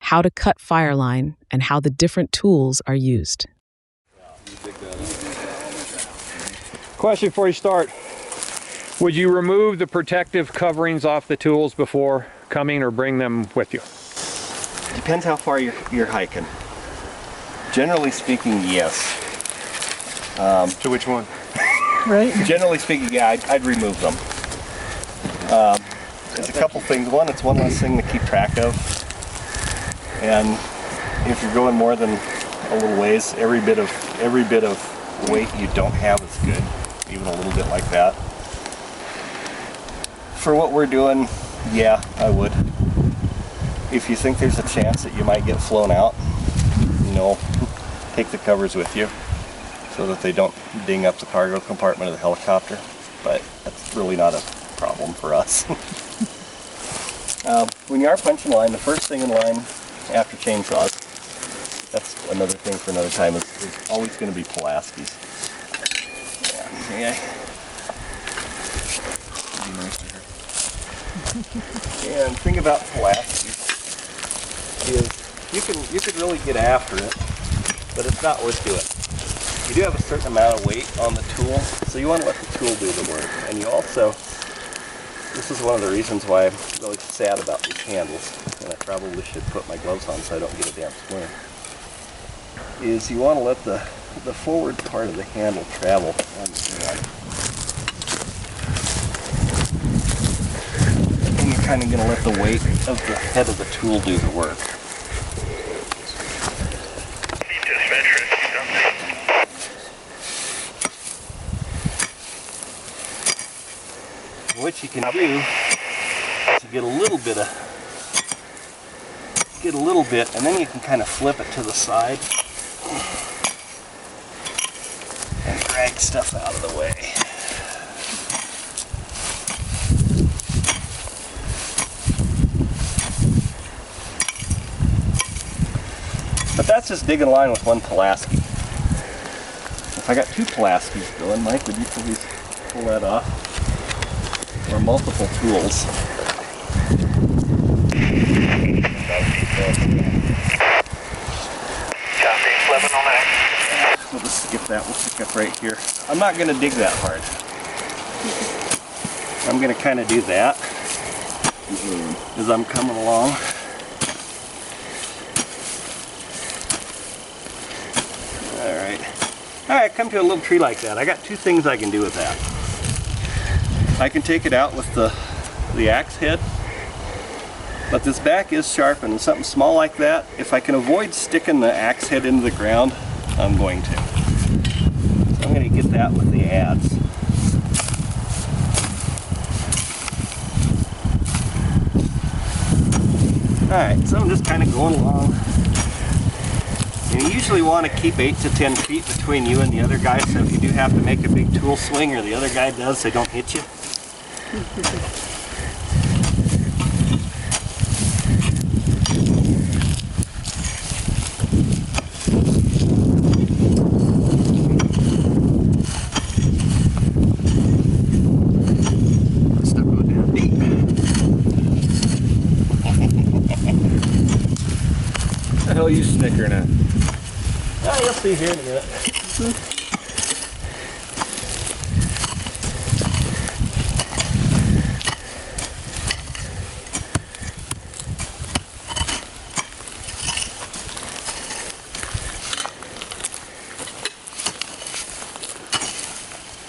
how to cut fire line, and how the different tools are used. Question before you start. Would you remove the protective coverings off the tools before coming or bring them with you? Depends how far you're hiking. Generally speaking, yes. So which one? Right? Generally speaking, yeah, I'd remove them. There's a couple things. One, it's one less thing to keep track of. And if you're going more than a little ways, every bit of weight you don't have is good. Even a little bit like that. For what we're doing, yeah, I would. If you think there's a chance that you might get flown out, you know, take the covers with you so that they don't ding up the cargo compartment of the helicopter. But that's really not a problem for us. When you are punching line, the first thing in line after chainsaws, that's another thing for another time, is always going to be Pulaskis. Yeah. And the thing about Pulaskis is you can really get after it, but it's not worth doing. You do have a certain amount of weight on the tool, so you want to let the tool do the work. And you also, this is one of the reasons why I'm really sad about these handles, and I probably should put my gloves on so I don't get a damn splinter, is you want to let the forward part of the handle travel on the line. And you're kind of going to let the weight of the head of the tool do the work. What you can do is you get a little bit, and then you can kind of flip it to the side and drag stuff out of the way. But that's just digging a line with one Pulaski. If I got two Pulaskis going, Mike, would you please pull that off? Or multiple tools. We'll just skip that. We'll pick up right here. I'm not going to dig that hard. I'm going to kind of do that as I'm coming along. Alright, come to a little tree like that. I got two things I can do with that. I can take it out with the axe head, but this back is sharpened, and something small like that, if I can avoid sticking the axe head into the ground, I'm going to. So I'm going to get that with the adze. Alright, so I'm just kind of going along. And you usually want to keep 8 to 10 feet between you and the other guy, so if you do have to make a big tool swing, or the other guy does, they don't hit you. Stuff going down deep. What the hell are you snickering at? Oh, you'll see here in a minute.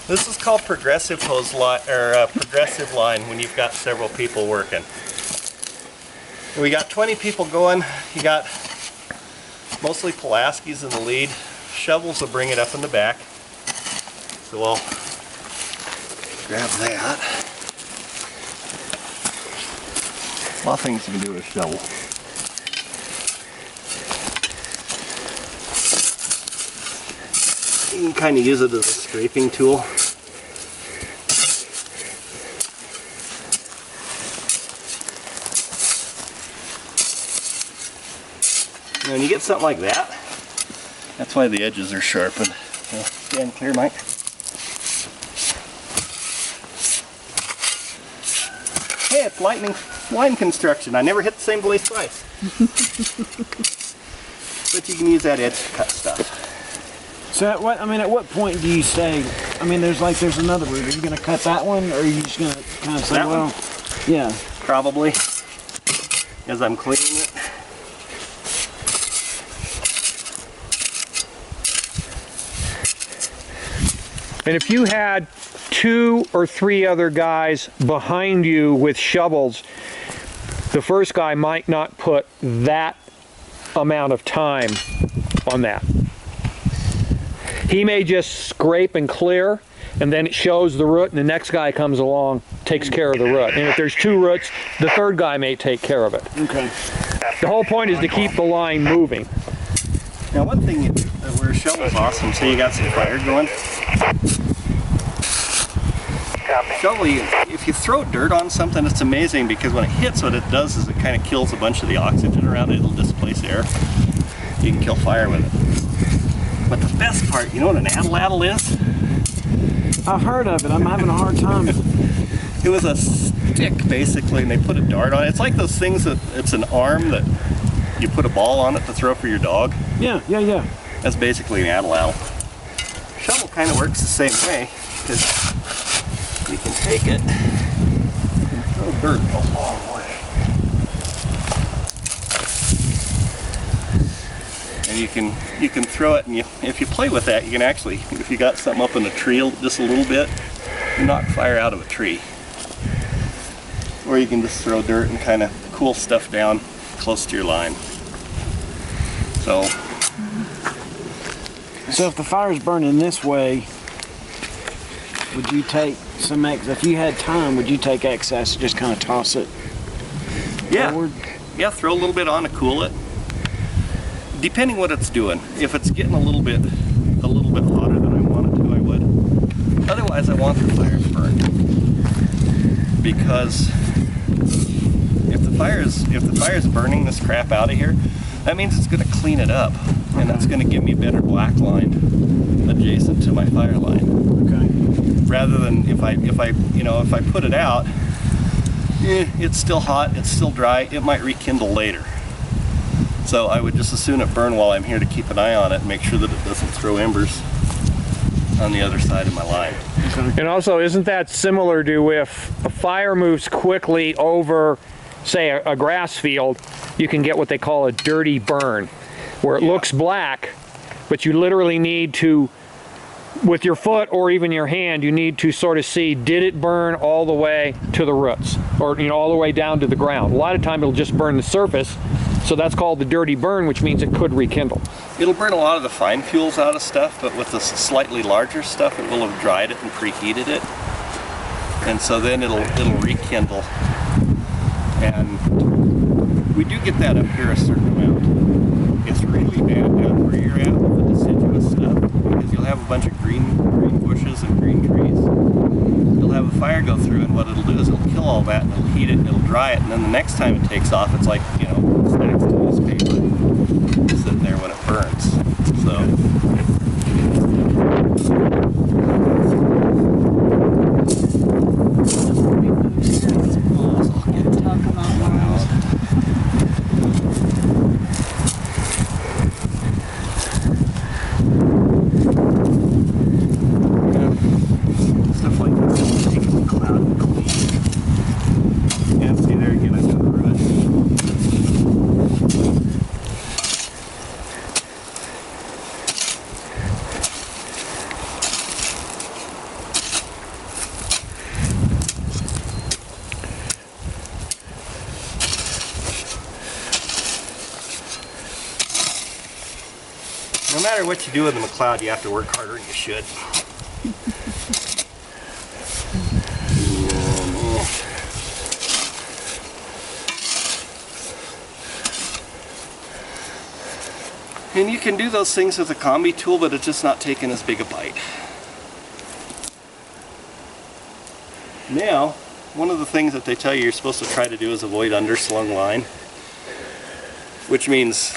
This is called progressive hose line, or progressive line, when you've got several people working. We got 20 people going. You got mostly Pulaskis in the lead. Shovels will bring it up in the back. So we'll grab that. A lot of things you can do with a shovel. You can kind of use it as a scraping tool. And when you get something like that, that's why the edges are sharpened. So stand clear, Mike. Hey, it's lightning. line construction. I never hit the same place twice. But you can use that edge to cut stuff. So at what point do you say, there's another route. Are you going to cut that one, or are you just going to kind of say, That well, one? yeah. Probably, as I'm cleaning it. And if you had 2 or 3 other guys behind you with shovels, the first guy might not put that amount of time on that. He may just scrape and clear, and then it shows the root, and the next guy comes along, takes care of the root. And if there's 2 roots, the third guy may take care of it. Okay. The whole point is to keep the line moving. Now one thing where a shovel's awesome, so you got some fire going. Shovel, if you throw dirt on something, it's amazing because when it hits, what it does is it kind of kills a bunch of the oxygen around it. It'll displace air. You can kill fire with it. But the best part, you know what an addle is? I've heard of it. I'm having a hard time. It was a stick basically, and they put a dart on it. It's like those things that it's an arm that you put a ball on it to throw for your dog. Yeah. That's basically an addle. Shovel kind of works the same way because you can take it and throw dirt a long way. And you can throw it, and if you play with that, you can actually, if you got something up in a tree just a little bit, you knock fire out of a tree. Or you can just throw dirt and kind of cool stuff down close to your line. So if the fire's burning this way, would you take some if you had time, would you take excess, just kind of toss it forward? Yeah, throw a little bit on to cool it. Depending what it's doing. If it's getting a little bit hotter than I want it to, I would. Otherwise, I want the fire to burn. Because if the fire is burning this crap out of here, that means it's going to clean it up, and that's going to give me better black line adjacent to my fire line. Okay. Rather than if I put it out, it's still hot, it's still dry, it might rekindle later. So I would just as soon it burn while I'm here to keep an eye on it and make sure that it doesn't throw embers on the other side of my line. And also, isn't that similar to if a fire moves quickly over, say, a grass field, you can get what they call a dirty burn, where it looks black, but you literally need to, with your foot or even your hand, you need to sort of see, did it burn all the way to the roots, or all the way down to the ground. A lot of time it'll just burn the surface, so that's called the dirty burn, which means it could rekindle. It'll burn a lot of the fine fuels out of stuff, but with the slightly larger stuff, it will have dried it and preheated it, and so then it'll rekindle. And we do get that up here a certain amount. It's really bad down where you're at with the deciduous stuff, because you'll have a bunch of green bushes and green trees. You'll have a fire go through, and what it'll do is it'll kill all that, and it'll heat it, and it'll dry it, and then the next time it takes off, it's like, stacks of newspaper sitting there when it burns. Stuff like that. Take the cloud and clean. And see there again, I got a rush. No matter what you do in the McLeod, you have to work harder than you should. And you can do those things with a combi tool, but it's just not taking as big a bite. Now, one of the things that they tell you you're supposed to try to do is avoid underslung line, which means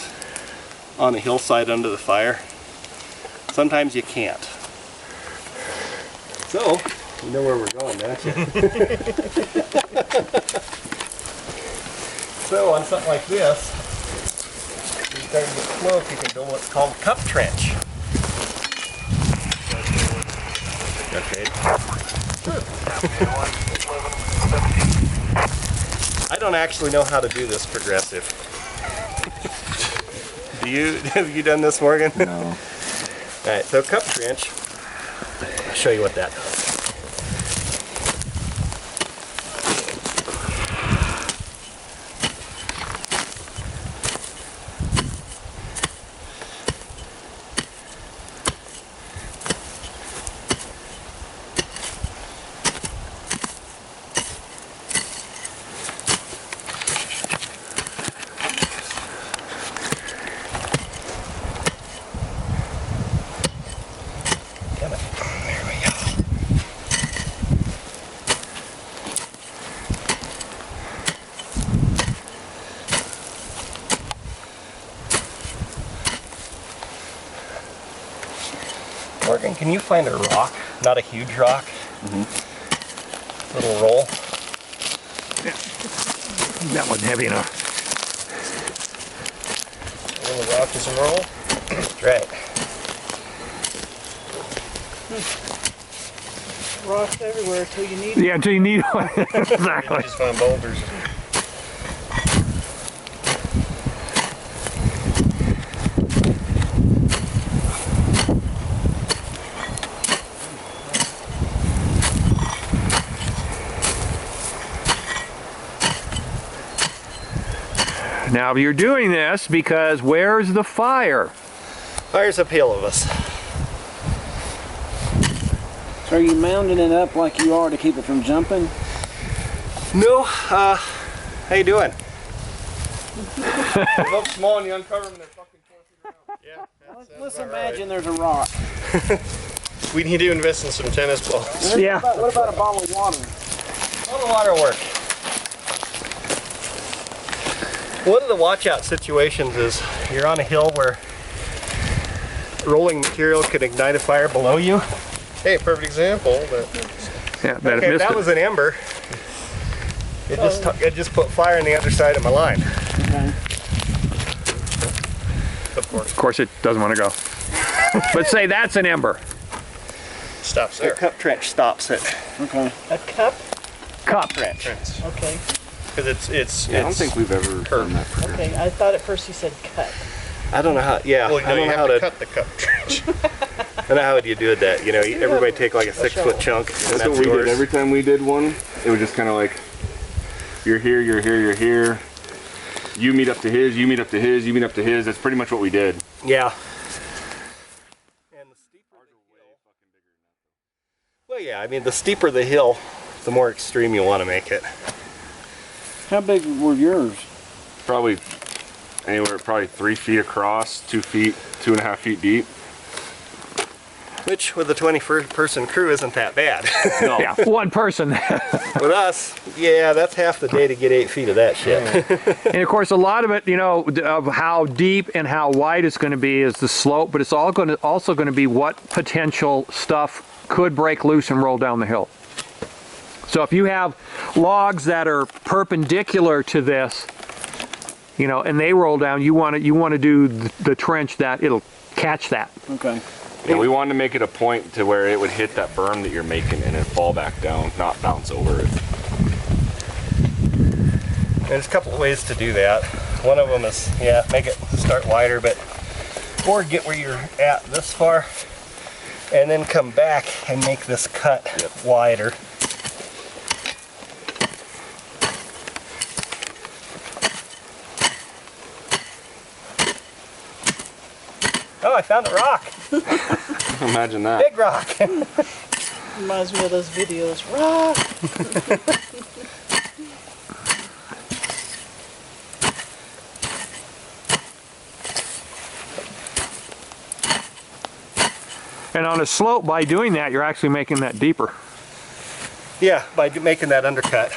on a hillside under the fire. Sometimes you can't. So, you know where we're going, don't you? So on something like this, you start to get close, you can build what's called a cup trench. Okay. I don't actually know how to do this progressive. Have you done this, Morgan? No. All right, so cup trench, I'll show you what that does. Morgan, can you find a rock? Not a huge rock? Little roll? Yeah. That wasn't heavy enough. A little rock is a roll? That's right. Rocks everywhere until you need Yeah, until you need one. Exactly. Just find boulders. Now you're doing this because where's the fire? Fire's uphill of us. So are you mounting it up like you are to keep it from jumping? No, how you doing? They look small and you uncover them, they're fucking 4 feet around. Yeah. Let's imagine there's a rock. We need to invest in some tennis balls. Yeah. What about a bottle of water? How the water work? One of the watch out situations is you're on a hill where rolling material could ignite a fire below you. Hey, perfect example, but Yeah, but okay, it missed that it. was an ember. It just put fire on the other side of my line. Okay. Of course it doesn't want to go. But say that's an ember. Stops there. The cup trench stops it. Okay. a cup. Cup. Trench. Okay, Because it's I don't think we've ever done that. okay. I thought at first you said cut. I don't know how. Yeah, Well, I don't know how to cut the cup trench. I don't know how you do that. You know, everybody take like a 6-foot chunk. And That's what we did. Every time we did one, it was just kind of like, you're here, you're here, you're here. You meet up to his, you meet up to his, you meet up to his. That's pretty much what we did. Yeah. And the steeper the hill. Well, yeah. I mean, the steeper the hill, the more extreme you want to make it. How big were yours? Probably anywhere, probably 3 feet across, 2 feet, 2.5 feet deep. Which, with a 20-person crew, isn't that bad. No. Yeah, one person. With us, yeah, that's half the day to get 8 feet of that shit. And of course, a lot of it, you know, of how deep and how wide it's going to be is the slope, but it's also going to be what potential stuff could break loose and roll down the hill. So if you have logs that are perpendicular to this, you know, and they roll down, you want to do the trench that it'll catch that. Okay. Yeah, we wanted to make it a point to where it would hit that berm that you're making and it fall back down, not bounce over it. There's a couple of ways to do that. One of them is, yeah, make it start wider, but or get where you're at this far, and then come back and make this cut wider. Oh, I found a rock. Imagine that. Big rock. Reminds me of those videos. Rock. And on a slope, by doing that, you're actually making that deeper. Yeah, by making that undercut.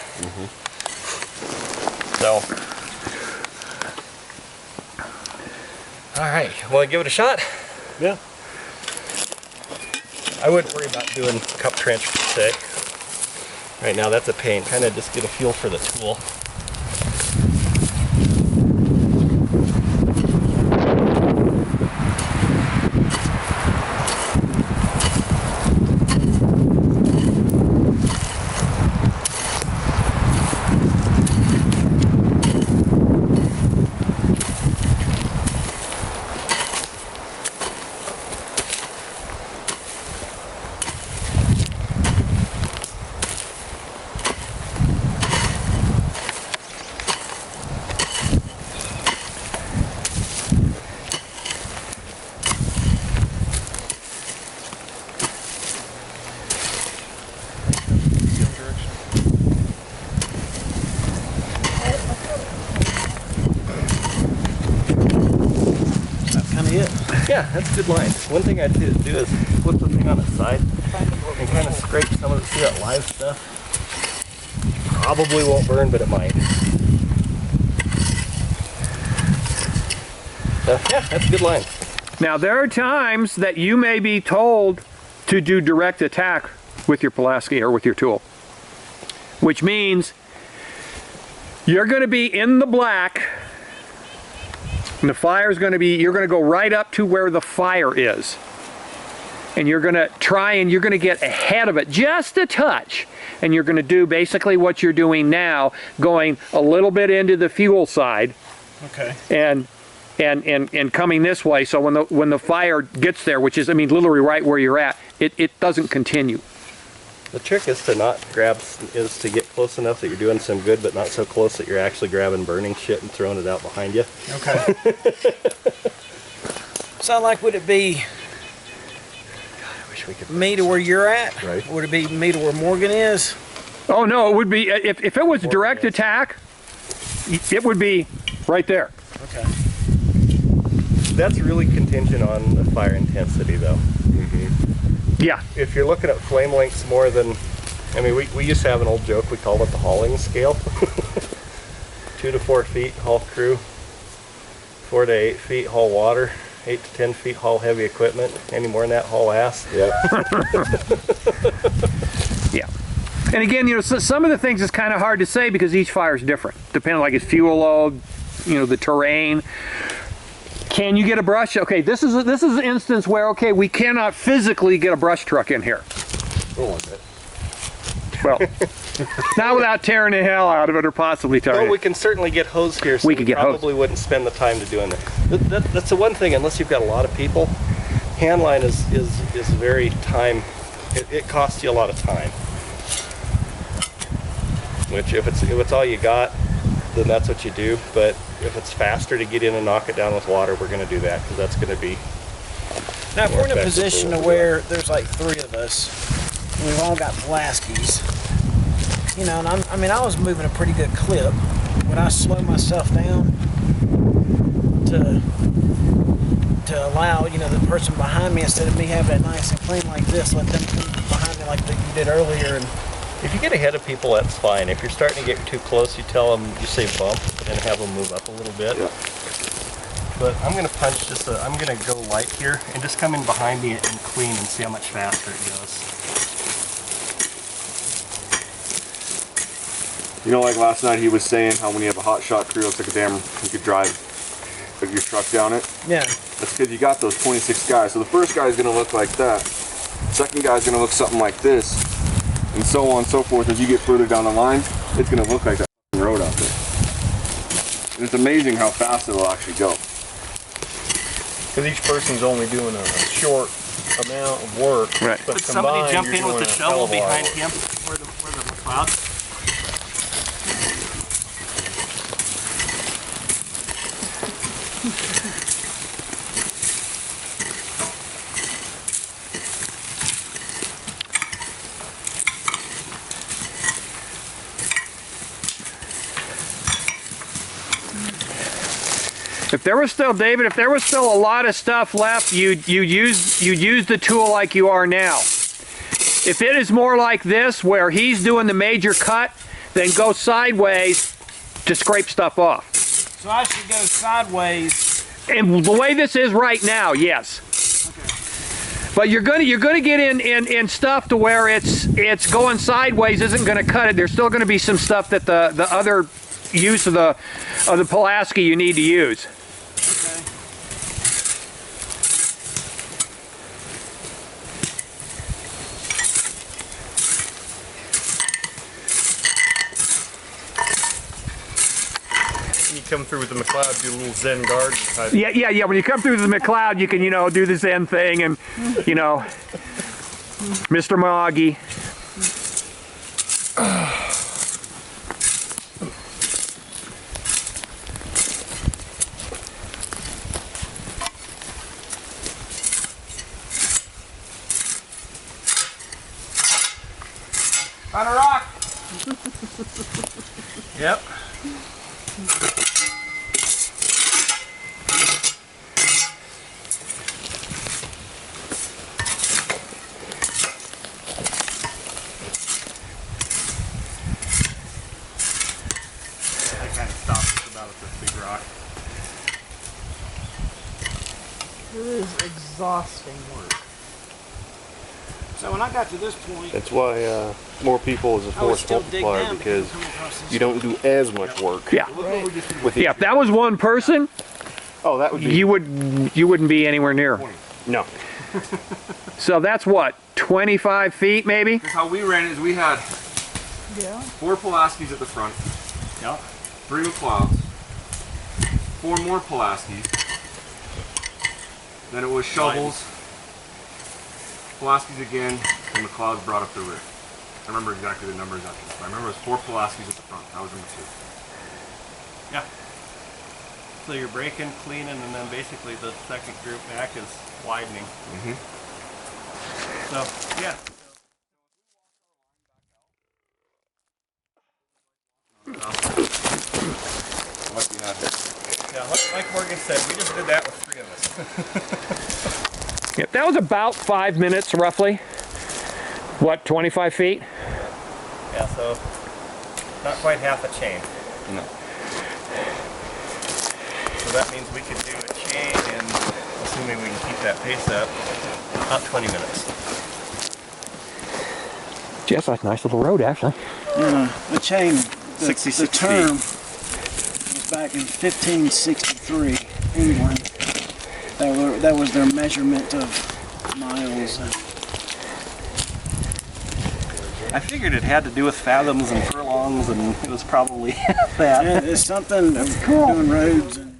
So. All right, want to give it a shot? Yeah. I wouldn't worry about doing cup trench per se. Right now, that's a pain. Kind of just get a feel for the tool. it. Yeah, that's a good line. One thing I do is flip the thing on its side and kind of scrape some of the, see that live stuff? Probably won't burn, but it might. Yeah, that's a good line. Now there are times that you may be told to do direct attack with your Pulaski or with your tool, which means you're going to be in the black and the fire's going to be, you're going to go right up to where the fire is. And you're going to try and you're going to get ahead of it just a touch. And you're going to do basically what you're doing now, going a little bit into the fuel side. Okay. And coming this way, so when the fire gets there, which is, I mean, literally right where you're at, it doesn't continue. The trick is to not grab, is to get close enough that you're doing some good, but not so close that you're actually grabbing burning shit and throwing it out behind you. Okay. So, like, would it be me to where you're at? Right. Would it be me to where Morgan is? Oh no, it would be, if it was direct attack, it would be right there. Okay. That's really contingent on the fire intensity, though. Yeah. If you're looking at flame lengths more than, I mean, we used to have an old joke, we called it the hauling scale. 2 to 4 feet, haul crew. 4 to 8 feet, haul water. 8 to 10 feet, haul heavy equipment. Any more than that, haul ass. Yeah. Yeah. And again, you know, some of the things is kind of hard to say because each fire is different, depending on like its fuel load, you know, the terrain. Can you get a brush? Okay, this is an instance where, okay, we cannot physically get a brush truck in here. Well, not without tearing the hell out of it or possibly tearing Well, it. we can certainly get hose here, so We could get hose. probably wouldn't spend the time to doing that. That's the one thing, unless you've got a lot of people, handline is very time, it costs you a lot of time. Which if it's all you got, then that's what you do. But if it's faster to get in and knock it down with water, we're going to do that because that's going to be. Now, if more we're in a effective position for to what we're where there's like 3 of us, and we've all got Pulaskis, you know, and I was moving a pretty good clip. Would I slow myself down to allow, you know, the person behind me, instead of me having it nice and clean like this, let them come behind me like you did earlier? And If you get ahead of people, that's fine. If you're starting to get too close, you tell them, you say bump, and have them move up a little bit. Yeah. But I'm going to punch just I'm going to go light here and just come in behind me and clean and see how much faster it goes. You know, like last night he was saying how when you have a hot shot crew, it's like a damn, you could drive your truck down it. yeah, That's because you got those 26 guys. So the first guy is going to look like that. Second guy is going to look something like this. And so on and so forth. As you get further down the line, it's going to look like that road out there. And it's amazing how fast it'll actually go. Because each person's only doing a short amount of work. Right. But Could somebody combined, jump you're in with doing the a hell shovel of a lot of behind work. him where the clouds? If there was still, David, if there was still a lot of stuff left, you'd use the tool like you are now. If it is more like this, where he's doing the major cut, then go sideways to scrape stuff off. so I should go sideways. And the way this is right now, yes. But you're gonna get in stuff to where it's going sideways isn't gonna cut it. There's still gonna be some stuff that the other use of the Pulaski you need to use. Okay. You come through with the McLeod, do a little Zen garden type. Yeah. When you come through the McLeod, you can, do the Zen thing and, Mr. Moggy. On a rock. Yep. It is exhausting work. So when I got to this point, That's why more people is a I would force still dig multiplier down because come across this. you don't do as much work. Yeah. With Yeah, if that was one person, Oh, that would be you wouldn't be anywhere near. no. So that's what, 25 feet maybe? Because how we ran it is we had Yeah. 4 Pulaskis at the front. Yeah. 3 McLeods. 4 more Pulaskis. Then it was shovels. Pulaskis again, and McLeod brought up the rear. I remember exactly the numbers after this. I remember it was 4 Pulaskis at the front. That was number 2. Yeah. So you're breaking, cleaning, and then basically the second group back is widening. So, yeah. What we had here. Yeah, like Morgan said, we just did that with 3 of us. Yeah, that was about 5 minutes roughly. What, 25 feet? Yeah, so not quite half a chain. No. So that means we could do a chain in, assuming we can keep that pace up, about 20 minutes. Yes, that's a nice little road actually. The chain, the 66 term was back in 1563, England. That was their measurement of miles. I figured it had to do with fathoms and furlongs, and it was probably that. Yeah, it's something of doing roads and